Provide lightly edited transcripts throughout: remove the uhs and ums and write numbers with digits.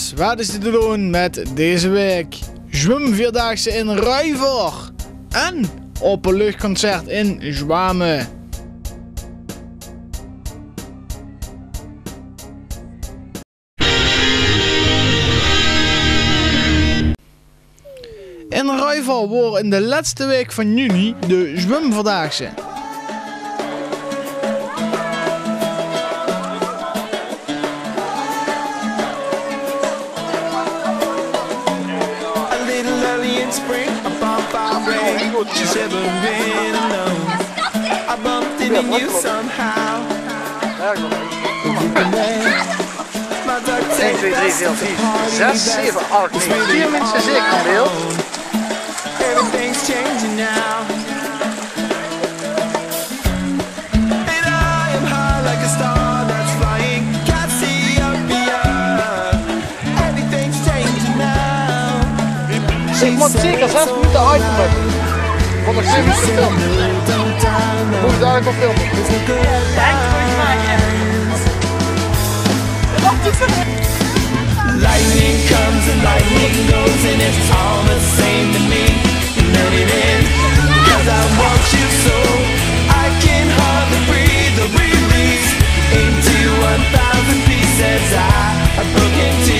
jongens, wat is te doen met deze week? Zwemvierdaagse in Ruiver en openluchtconcert in Zwamen. In Ruiver wordt in de laatste week van juni de Zwemvierdaagse. I bumped into you somehow. 1, 2, 3, 4, 5, 6, 7, 8, 9, 4 mensen zeker aan beeld. Everything's changing now. And I am high like a star that's flying Cassiopeia. Everything's changing now. Ik moet zeker 6 minuten uitgelegd. Ik nog 7 minuten filmen. Moet ik daar nog filmen? Lightning comes and lightning goes and it's all the same to me. Let it in, cause I want you so I can hardly breathe or release into 1,000 pieces. I broke into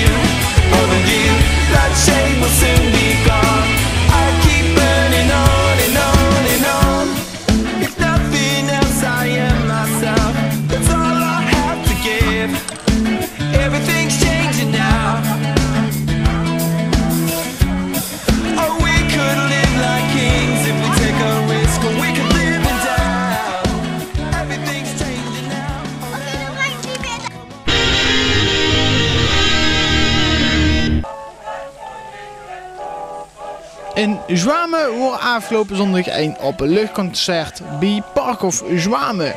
all of you. That shame will soon be gone. I keep burning on and on and on. If nothing else I am myself. That's all I have to give. Everything's changing now. Oh, we could live like kings if we take a risk, or we could live and die. Everything's changing now. In Zwamen wordt afgelopen zondag een openluchtconcert bij Parkhof Zwamen.